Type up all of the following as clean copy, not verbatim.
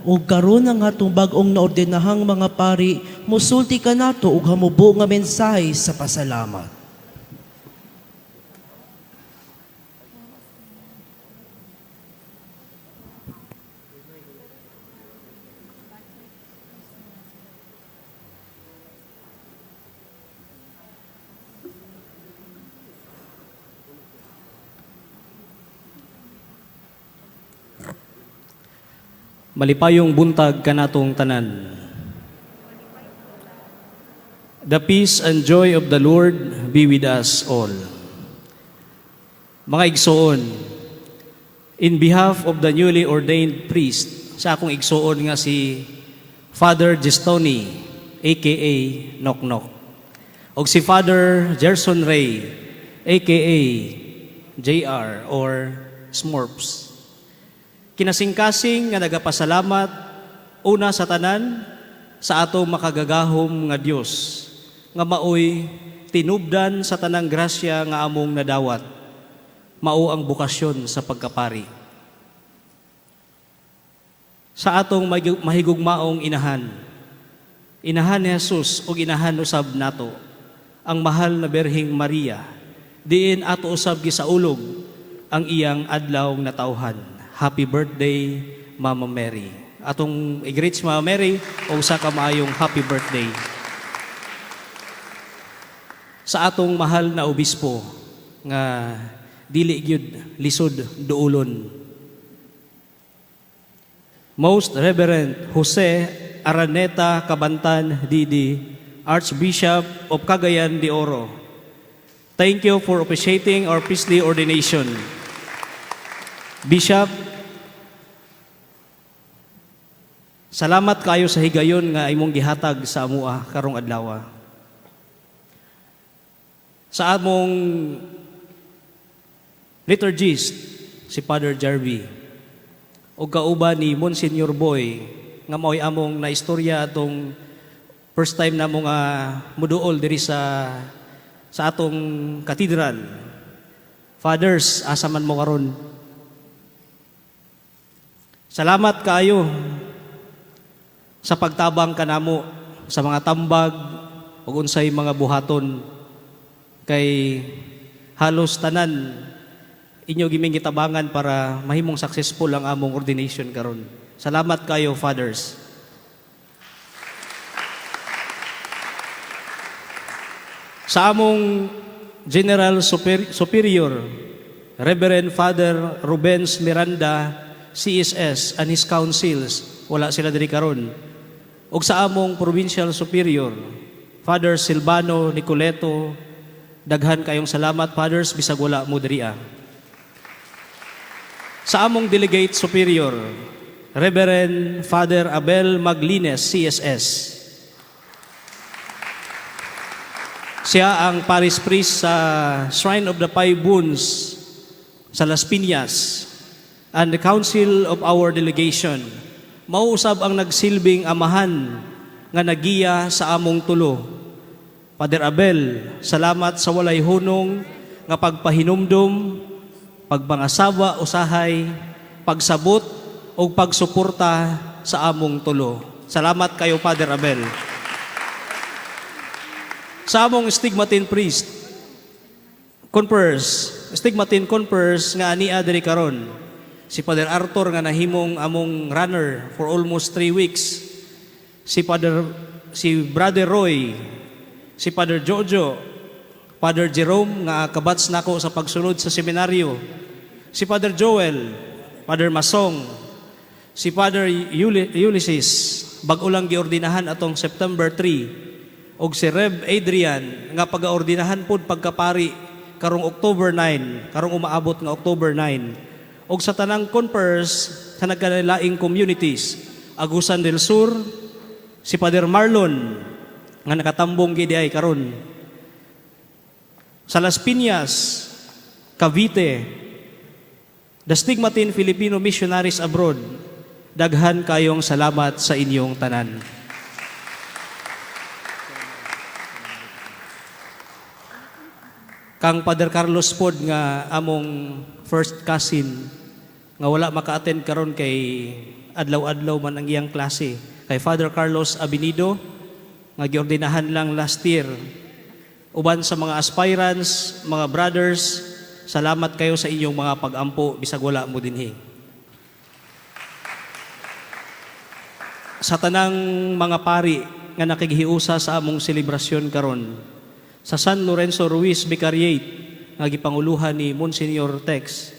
ug karon nga atong bag-ong naordinahang mga pari, musulti ka nato ug hamubo nga mensahe sa pasalamat. Malipayong buntag kanatong tanan. The peace and joy of the Lord be with us all. Mga igsoon, in behalf of the newly ordained priest, sa akong igsoon nga si Father Gestoni, aka Nok Nok, o si Father Gerson Ray, aka JR or Smurfs. Kinasing-kasing nga nagapasalamat una sa tanan sa atong makagagahom nga Dios nga maoy tinubdan sa tanang grasya nga among nadawat. Mao ang bukasyon sa pagkapari. Sa atong mahigugmaong inahan ni Jesus ug inahan usab nato ang mahal na Berheng Maria, diin ato usab gisaulog ang iyang adlaw nga tawhan. Happy birthday, Mama Mary. Atong i-greet si Mama Mary o sa kamayong happy birthday. Sa atong mahal na obispo nga dili gyud lisod duulon. Most Reverend Jose Araneta Cabantan Didi, Archbishop of Cagayan de Oro. Thank you for appreciating our priestly ordination. Bishop, salamat kayo sa higayon nga imong gihatag sa amua karong adlaw. Sa among liturgist, si Father Jarvie, o kauban ni Monsignor Boy, nga mao'y among naistorya atong first time na mong muduol diri sa atong katedral. Fathers, asa man mo karon. Salamat kayo sa pagtabang kanamo sa mga tambag ug unsay mga buhaton kay halos tanan inyo giming gitabangan para mahimong successful ang among ordination karon. Salamat kayo, fathers. Sa among General Superior, Reverend Father Rubens Miranda, CSS and his councils, wala sila diri karon. Ug sa among Provincial Superior, Father Silvano Nicoleto, daghan kayong salamat, fathers, bisag wala mo diri. Sa among Delegate Superior, Reverend Father Abel Maglines, CSS. Siya ang parish priest sa Shrine of the Five Boons sa Las Piñas, and the council of our delegation. Mauusab ang nagsilbing amahan nga nagiya sa among tulo. Father Abel, salamat sa walay hunong nga pagpahinumdum, pagpangasawa usahay, pagsabot o pagsuporta sa among tulo. Salamat kayo, Father Abel. Sa among stigmatin priest, stigmatin converse nga ania diri karon. Si Father Arthur nga nahimong among runner for almost 3 weeks. Si Brother Roy, si Father Jojo, Father Jerome nga kabats nako sa pagsulod sa seminaryo. Si Father Joel, Father Masong, si Father Ulysses, bag-o lang giordinahan atong September 3, og si Rev Adrian nga pagaordinahan pud pagkapari karong October 9, karong umaabot nga October 9. Og sa tanang converse sa nagkalaing communities, Agusan del Sur, si Father Marlon nga nakatambong gidi ay karon. Sa Las Piñas, Cavite, the Stigmatin Filipino Missionaries Abroad, daghan kayong salamat sa inyong tanan. Kang Father Carlos pod nga among first cousin nga wala maka-attend karon kay adlaw-adlaw man ang iyang klase. Kay Father Carlos Abinido, nga giordinahan lang last year. Uban sa mga aspirants, mga brothers, salamat kayo sa inyong mga pag-ampo, bisag wala mo dinhi. Sa tanang mga pari nga nakighiusa sa among selebrasyon karon, sa San Lorenzo Ruiz Vicariate, nga gipanguluhan ni Monsignor Tex,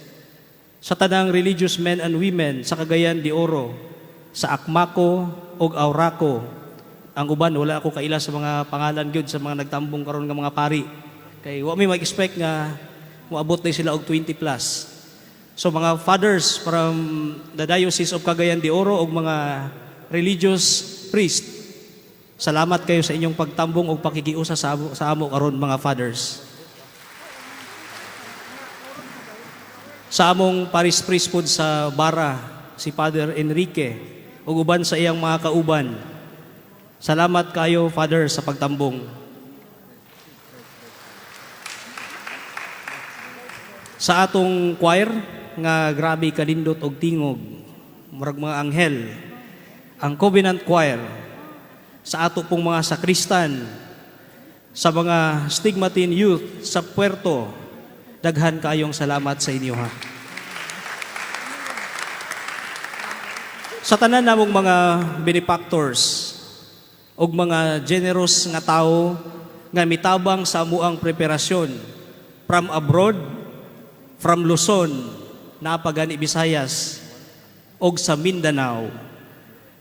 sa tanang religious men and women sa Cagayan de Oro, sa Akmaco ug Auraco, ang uban wala ako kaila sa mga pangalan gyud sa mga nagtambong karon nga mga pari, kay wa may mag-expect nga moabot na sila og 20 plus. So mga fathers from the Diocese of Cagayan de Oro ug mga religious priest, salamat kayo sa inyong pagtambong ug pakikiusa sa amo karon mga fathers. Sa among parish priest pod sa Bara, si Father Enrique ug uban sa iyang mga kauban, salamat kayo Father sa pagtambong. Sa atong choir nga grabe kalindot og tingog, murag mga anghel, ang Covenant Choir, sa ato pong mga sakristan, sa mga stigmatine youth sa Puerto, daghan kayong salamat sa inyo ha. Sa tanan namong mga benefactors ug mga generous nga tao nga mitabang sa amuang preparasyon from abroad, from Luzon, napagani Visayas ug sa Mindanao,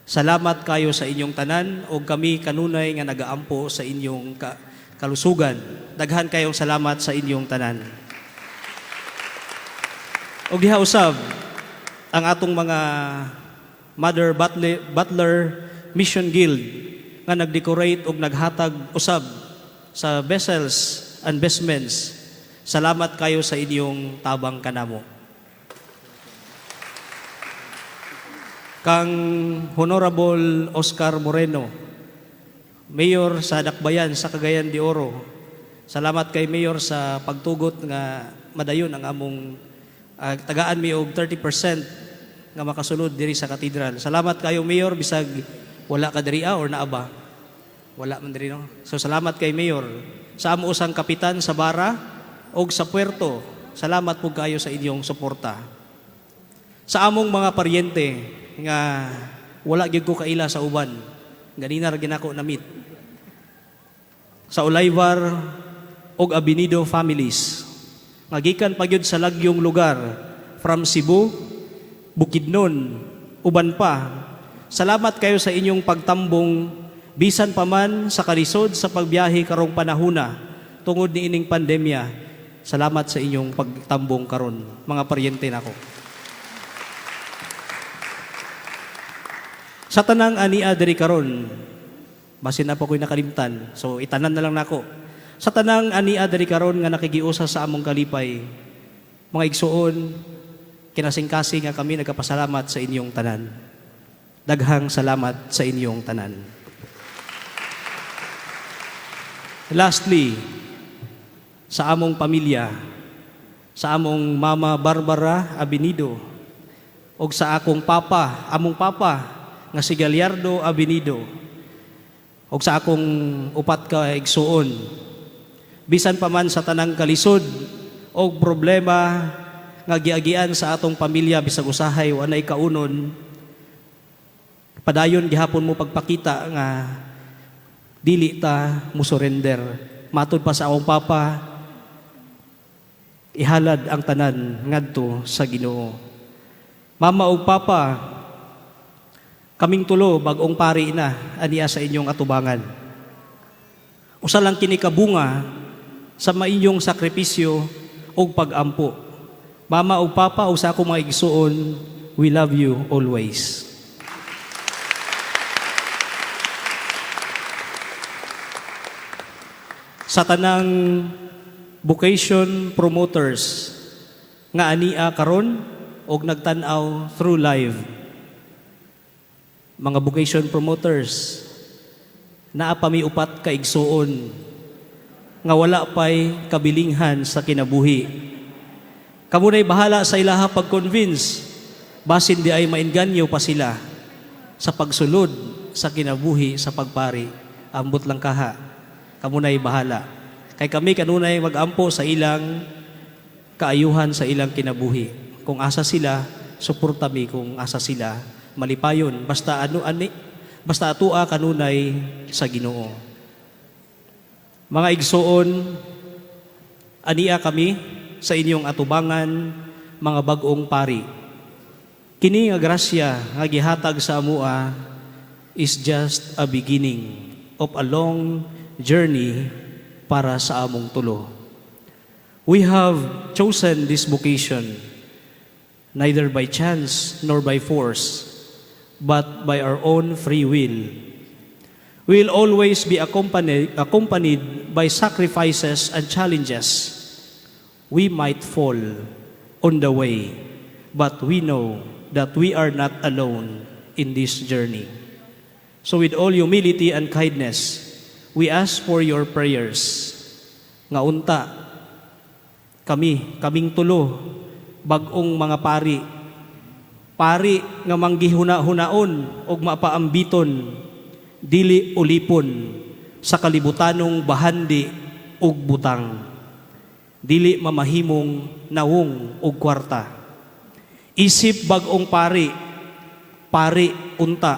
salamat kayo sa inyong tanan ug kami kanunay nga nagaampo sa inyong kalusugan. Daghan kayong salamat sa inyong tanan. Og diha usab ang atong mga Mother Butler Mission Guild nga nagdecorate ug naghatag usab sa vessels and vestments. Salamat kayo sa inyong tabang kanamo. Kang Honorable Oscar Moreno, Mayor sa Dakbayan sa Cagayan de Oro, salamat kay Mayor sa pagtugot nga madayon ang among tagaan mi og 30% nga makasulod diri sa katedral. Salamat kayo Mayor, bisag wala ka diri or naaba. Wala man diri no. So salamat kay Mayor. Sa amo usang kapitan sa Bara og sa Puerto, salamat po kayo sa inyong suporta. Sa among mga paryente nga wala gyud ko kaila sa uban, ganina ra ginako na meet. Sa Olayvar og Abinido families, nga gikan pa gyud sa lagyong lugar from Cebu, Bukidnon, uban pa. Salamat kayo sa inyong pagtambong bisan pa man sa kalisod sa pagbiyahe karong panahona tungod ni ining pandemya. Salamat sa inyong pagtambong karon, mga paryente nako. Sa tanang ania diri karon, basin na po ko'y nakalimtan, so itanan na lang nako. Sa tanang ania diri karon nga nakigiusa sa among kalipay, mga igsuon, kinasing-kasing nga kami nagkapasalamat sa inyong tanan. Daghang salamat sa inyong tanan. Lastly, sa among pamilya, sa among Mama Barbara Abinido, o sa akong papa, among papa, nga si Galiardo Abinido, o sa akong upat ka igsuon, bisan pa man sa tanang kalisod o problema nga giagian sa atong pamilya bisag usahay wanay kaunon, padayon gihapon mo pagpakita nga dili ta mo surrender. Matud pa sa akong papa, ihalad ang tanan ngadto sa Ginoo. Mama ug papa, kaming tulo bag-ong pari na aniya sa inyong atubangan. Usa lang kini kabunga sa mainyong sakripisyo ug pag-ampo. Mama ug papa ug sa akong mga igsuon, we love you always. Sa tanang vocation promoters nga ania karon og nagtan-aw through live, mga vocation promoters, naa pa mi upat ka igsuon nga wala pay kabilinghan sa kinabuhi. Kamunay bahala sa ilaha pag-convince basin di ay mainganyo pa sila sa pagsulod sa kinabuhi sa pagpari. Ambot lang kaha, kamunay bahala. Kay kami kanunay mag-ampo sa ilang kaayuhan sa ilang kinabuhi. Kung asa sila, suporta mi. Kung asa sila, malipayon. Basta basta atua kanunay sa Ginoo. Mga igsoon, ania kami sa inyong atubangan, mga bag-ong pari. Kini nga grasya nga gihatag sa amua is just a beginning of a long journey para sa among tulo. We have chosen this vocation neither by chance nor by force, but by our own free will. We will always be accompanied by sacrifices and challenges. We might fall on the way, but we know that we are not alone in this journey. So with all humility and kindness, we ask for your prayers. Nga unta, kaming tulo, bag-ong mga pari nga manggihuna-hunaon og mapaambiton, dili ulipon sa kalibutanong bahandi ug butang. Dili mamahimong nawong ug kwarta. Isip bag-ong pari unta,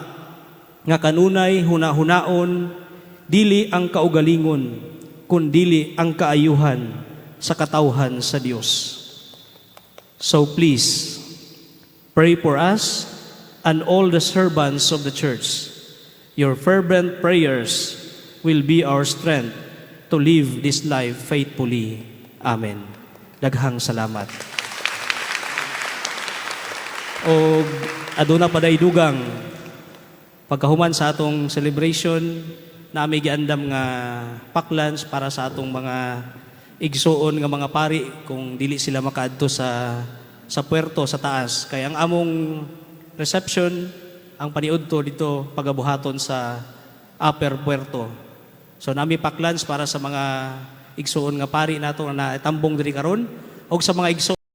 nga kanunay hunahunaon, dili ang kaugalingon, kundili ang kaayuhan sa katawhan sa Dios. So please, pray for us and all the servants of the church. Your fervent prayers will be our strength to live this life faithfully. Amen. Daghang salamat. O aduna paday dugang pagkahuman sa atong celebration, nami giandam nga paklans para sa atong mga igsuon nga mga pari kung dili sila makaadto sa puerto sa taas. Kaya ang among reception, ang paniudto dito pagabuhaton sa upper puerto. So nami paklans para sa mga igsuon nga pari nato na tambong diri karon og sa mga igsuon